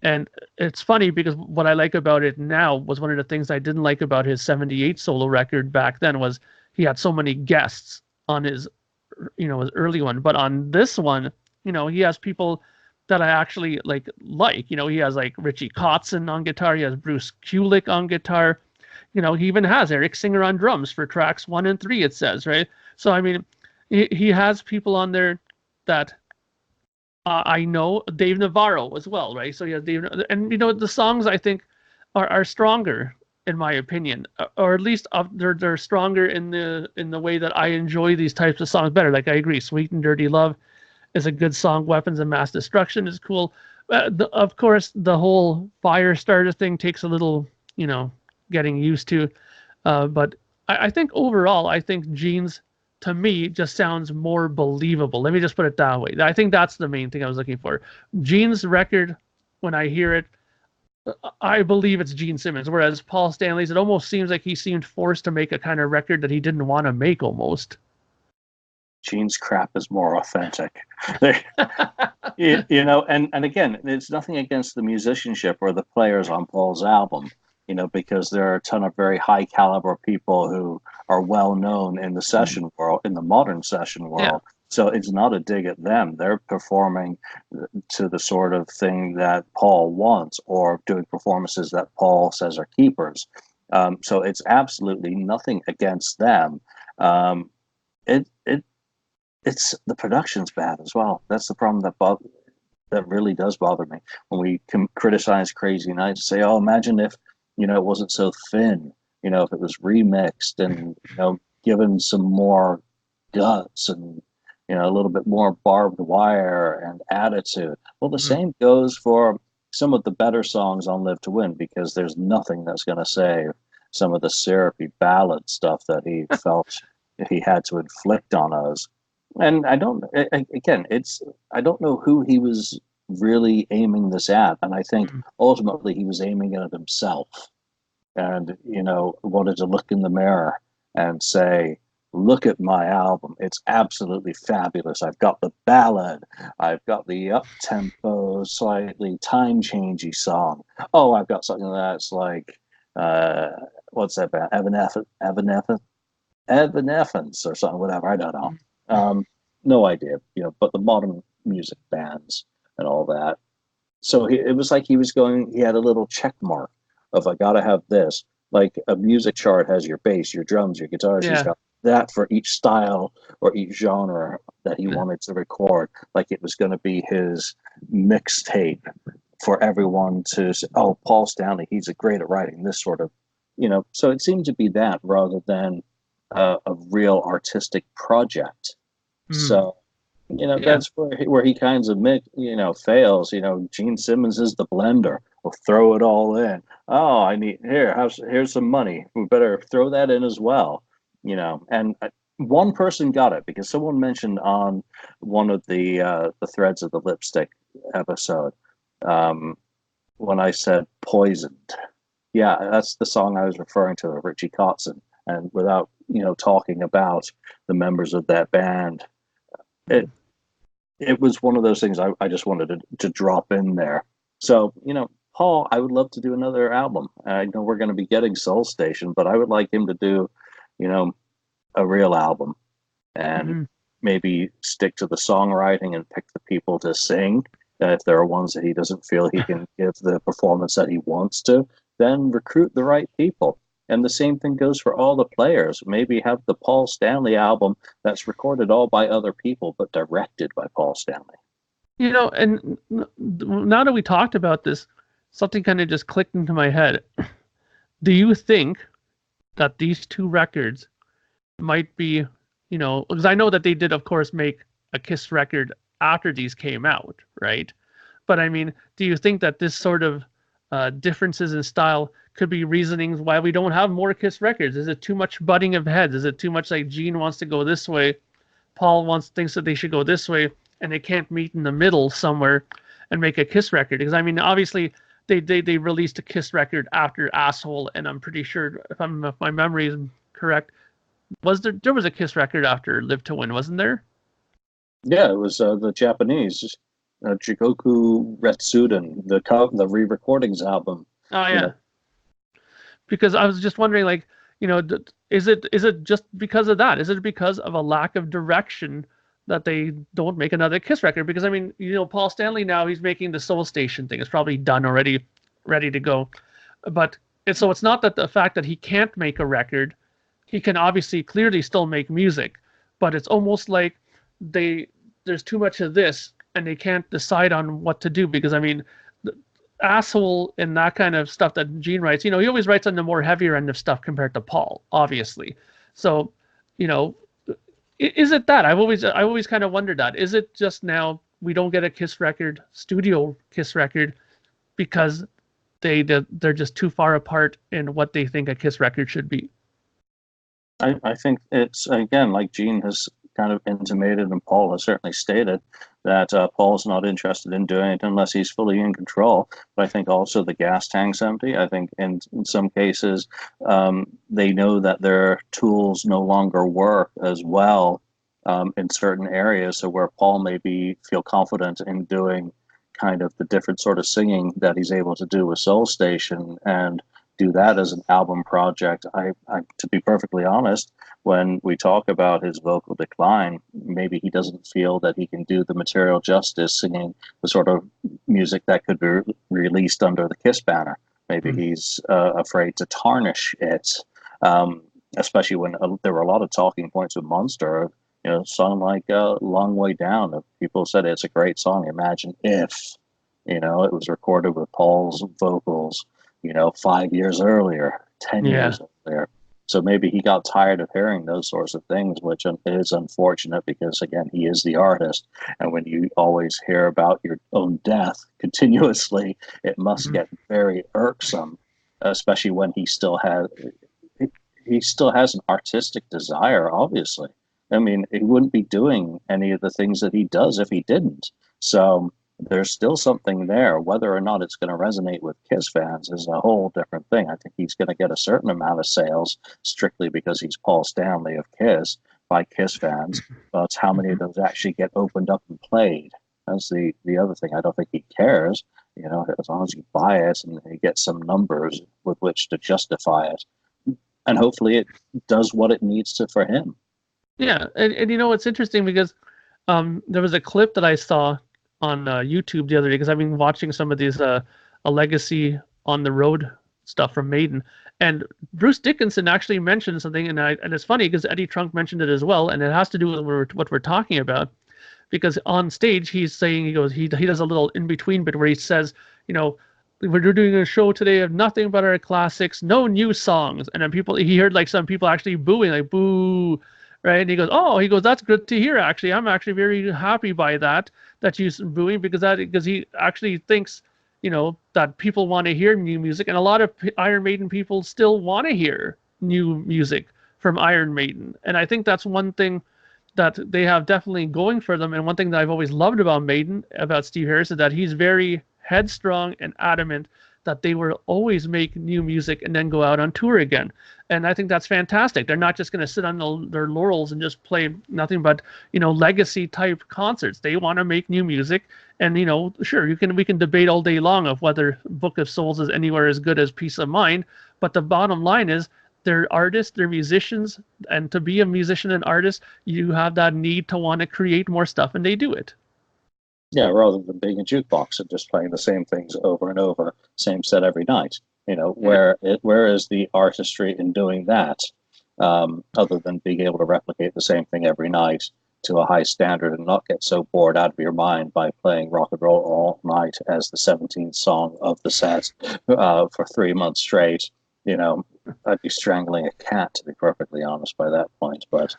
and it's funny because what I like about it now was one of the things I didn't like about his '78 solo record back then was he had so many guests on his early one. But on this one, he has people that I actually like. He has like Richie Kotzen on guitar. He has Bruce Kulick on guitar. He even has Eric Singer on drums for tracks 1 and 3, it says, right? So, I mean, he has people on there that I know. Dave Navarro as well, right? So, yeah, Dave, and, the songs I think are stronger, in my opinion, or at least they're stronger in the way that I enjoy these types of songs better. Like, I agree, Sweet and Dirty Love is a good song. Weapons of Mass Destruction is cool. Of course, the whole Firestarter thing takes a little, getting used to. But I think overall, I think Gene's, to me, just sounds more believable. Let me just put it that way. I think that's the main thing I was looking for. Gene's record, when I hear it, I believe it's Gene Simmons. Whereas Paul Stanley's, it almost seems like he seemed forced to make a kind of record that he didn't want to make almost. Gene's crap is more authentic. And again, it's nothing against the musicianship or the players on Paul's album. Because there are a ton of very high caliber people who are well known in the session world, in the modern session world. Yeah. So it's not a dig at them. They're performing to the sort of thing that Paul wants, or doing performances that Paul says are keepers. So it's absolutely nothing against them. It's the production's bad as well. That's the problem that really does bother me when we can criticize Crazy Nights. Say, oh, imagine if it wasn't so thin, if it was remixed and, given some more guts and, a little bit more barbed wire and attitude. Well, the same goes for some of the better songs on Live to Win, because there's nothing that's going to save some of the syrupy ballad stuff that he felt he had to inflict on us. And I don't know who he was really aiming this at. And I think ultimately he was aiming it at himself, and, wanted to look in the mirror and say, look at my album. It's absolutely fabulous. I've got the ballad. I've got the up-tempo, slightly time-changey song. Oh, I've got something that's like, what's that band? Evanescence or something, whatever. I don't know. No idea, but the modern music bands and all that. So it was like he had a little check mark of, I got to have this. Like a music chart has your bass, your drums, your guitars. Yeah. He's got that for each style or each genre that he wanted to record. Like it was going to be his mixtape for everyone to say, oh, Paul Stanley, he's great at writing this sort of So it seemed to be that rather than a real artistic project. Mm. So, Yeah. that's where he kind of fails. Gene Simmons is the blender. We'll throw it all in. Oh, here's some money. We better throw that in as well. And one person got it because someone mentioned on one of the threads of the lipstick episode, um, when I said poisoned. Yeah, that's the song I was referring to, Richie Kotzen. And without, talking about the members of that band, it it was one of those things I just wanted to drop in there. So, Paul, I would love to do another album. I know we're going to be getting Soul Station, but I would like him to do, you know, a real album and Mm-hmm. maybe stick to the songwriting and pick the people to sing. And if there are ones that he doesn't feel he can give the performance that he wants to, then recruit the right people. And the same thing goes for all the players. Maybe have the Paul Stanley album that's recorded all by other people, but directed by Paul Stanley. And now that we talked about this, something kind of just clicked into my head. Do you think that these two records might be, because I know that they did, of course, make a Kiss record after these came out, right? But I mean, do you think that this sort of differences in style could be reasonings why we don't have more Kiss records? Is it too much butting of heads? Is it too much like Gene wants to go this way, Paul thinks that they should go this way, and they can't meet in the middle somewhere and make a Kiss record? Because I mean, obviously they released a Kiss record after Asshole, and I'm pretty sure if my memory is correct, there was a Kiss record after Live to Win, wasn't there? Yeah, it was the Japanese Jigoku Retsuden, the re-recordings album. Oh You yeah. know, Because I was just wondering, like, is it just because of that? Is it because of a lack of direction that they don't make another Kiss record? Because I mean, Paul Stanley now he's making the Soul Station thing. It's probably done already, ready to go. But it's not that the fact that he can't make a record, he can obviously clearly still make music, but it's almost like there's too much of this and they can't decide on what to do because I mean Asshole and that kind of stuff that Gene writes, he always writes on the more heavier end of stuff compared to Paul, obviously. So, is it that I've always kind of wondered that. Is it just now we don't get a Kiss record, studio Kiss record, because they're just too far apart in what they think a Kiss record should be? I think it's, again, like Gene has kind of intimated and Paul has certainly stated, that Paul's not interested in doing it unless he's fully in control. But I think also the gas tank's empty. I think in some cases they know that their tools no longer work as well in certain areas. So where Paul maybe feel confident in doing kind of the different sort of singing that he's able to do with Soul Station and do that as an album project. I to be perfectly honest, when we talk about his vocal decline, maybe he doesn't feel that he can do the material justice singing the sort of music that could be released under the Kiss banner. Maybe he's afraid to tarnish it, especially when there were a lot of talking points with Monster. A song like Long Way Down. People said it's a great song. Imagine if, it was recorded with Paul's vocals, 5 years earlier, 10 Yeah. years earlier. So maybe he got tired of hearing those sorts of things, which is unfortunate because, again, he is the artist. And when you always hear about your own death continuously, it must get very irksome, especially when he still has an artistic desire, obviously. I mean, he wouldn't be doing any of the things that he does if he didn't. So there's still something there. Whether or not it's going to resonate with Kiss fans is a whole different thing. I think he's going to get a certain amount of sales strictly because he's Paul Stanley of Kiss by Kiss fans. But how many of those actually get opened up and played? That's the other thing. I don't think he cares. As long as you buy it and you get some numbers with which to justify it, and hopefully it does what it needs to for him. Yeah, and it's interesting because there was a clip that I saw on YouTube the other day because I've been watching some of these a legacy on the road stuff from Maiden, and Bruce Dickinson actually mentioned something, and it's funny because Eddie Trunk mentioned it as well, and it has to do with what we're talking about, because on stage he's saying he does a little in between bit where he says, we're doing a show today of nothing but our classics, no new songs. And then he heard like some people actually booing, like boo, right? And he goes, that's good to hear. Actually, I'm actually very happy by that you're booing because he actually thinks, that people want to hear new music, and a lot of Iron Maiden people still want to hear new music from Iron Maiden. And I think that's one thing that they have definitely going for them. And one thing that I've always loved about Maiden, about Steve Harris, is that he's very headstrong and adamant that they will always make new music and then go out on tour again. And I think that's fantastic. They're not just going to sit on their laurels and just play nothing but, legacy type concerts. They want to make new music. And, sure, we can debate all day long of whether Book of Souls is anywhere as good as Peace of Mind. But the bottom line is, they're artists, they're musicians, and to be a musician and artist, you have that need to want to create more stuff, and they do it. Yeah, rather than being a jukebox and just playing the same things over and over, same set every night. Where is the artistry in doing that, other than being able to replicate the same thing every night to a high standard and not get so bored out of your mind by playing rock and roll all night as the 17th song of the set for 3 months straight. I'd be strangling a cat, to be perfectly honest, by that point. But,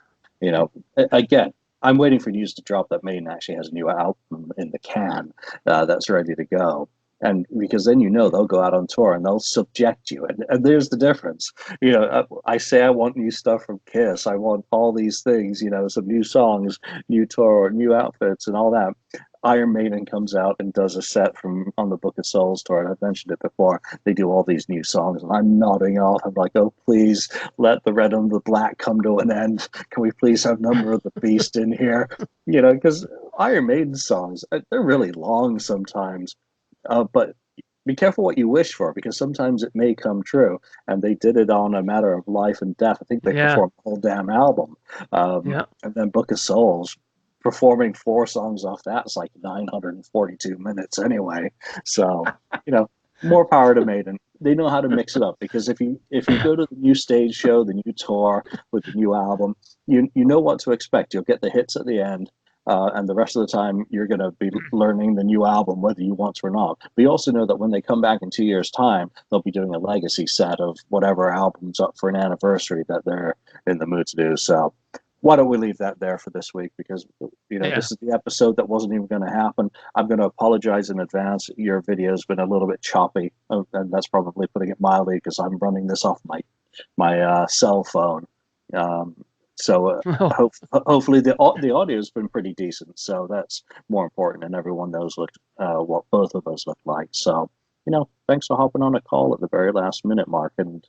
again, I'm waiting for news to drop that Maiden actually has a new album in the can that's ready to go. And because then they'll go out on tour and they'll subject you. And there's the difference. I say I want new stuff from Kiss. I want all these things, some new songs, new tour, new outfits and all that. Iron Maiden comes out and does a set on the Book of Souls tour, and I've mentioned it before. They do all these new songs, and I'm nodding off. I'm like, oh, please let the Red and the Black come to an end. Can we please have Number of the Beast in here? Because Iron Maiden songs, they're really long sometimes, but be careful what you wish for, because sometimes it may come true. And they did it on A Matter of Life and Death. I think they performed the whole damn album. And then Book of Souls, performing 4 songs off that's like 942 minutes anyway. So, more power to Maiden. They know how to mix it up, because if you go to the new stage show, the new tour with the new album, you know what to expect. You'll get the hits at the end, and the rest of the time you're going to be learning the new album whether you want to or not. But you also know that when they come back in 2 years' time, they'll be doing a legacy set of whatever album's up for an anniversary that they're in the mood to do. So why don't we leave that there for this week? Because, this is the episode that wasn't even going to happen. I'm going to apologize in advance. Your video's been a little bit choppy, and that's probably putting it mildly, because I'm running this off my cell phone. Hopefully the audio's been pretty decent. So that's more important, and everyone knows what both of us look like. So, thanks for hopping on a call at the very last minute, Mark. And,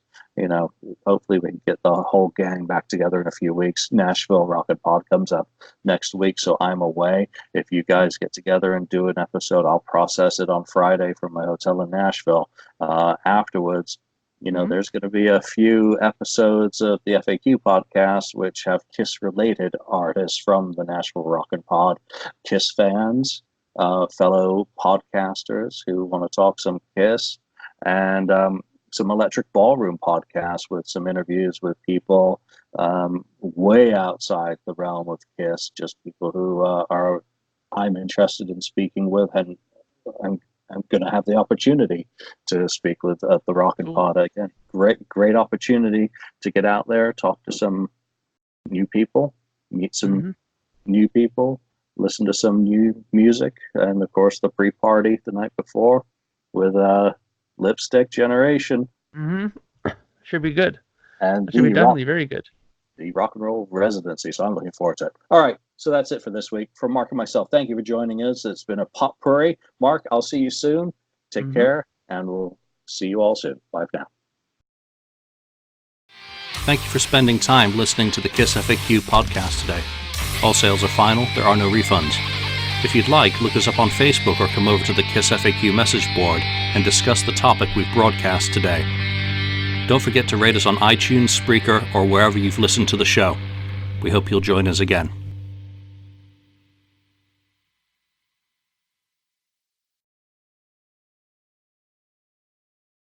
hopefully we can get the whole gang back together in a few weeks. Nashville Rocket Pod comes up next week, so I'm away. If you guys get together and do an episode, I'll process it on Friday from my hotel in Nashville. Afterwards, there's going to be a few episodes of the FAQ podcast which have Kiss-related artists from the Nashville Rocket Pod, Kiss fans, fellow podcasters who want to talk some Kiss, and some Electric Ballroom podcasts with some interviews with people way outside the realm of Kiss, just people who I'm interested in speaking with, and I'm going to have the opportunity to speak with the Rocket Pod again. Great opportunity to get out there, talk to some new people, meet some new people, listen to some new music, and of course the pre-party the night before with Lipstick Generation. Should be good. And should be definitely very good. The rock and roll residency, so I'm looking forward to it. All right, so that's it for this week. For Mark and myself, thank you for joining us. It's been a potpourri. Mark, I'll see you soon. Take care, and we'll see you all soon. Bye for now. Thank you for spending time listening to the KissFAQ podcast today. All sales are final. There are no refunds. If you'd like, look us up on Facebook or come over to the KissFAQ message board and discuss the topic we've broadcast today. Don't forget to rate us on iTunes, Spreaker, or wherever you've listened to the show. We hope you'll join us again.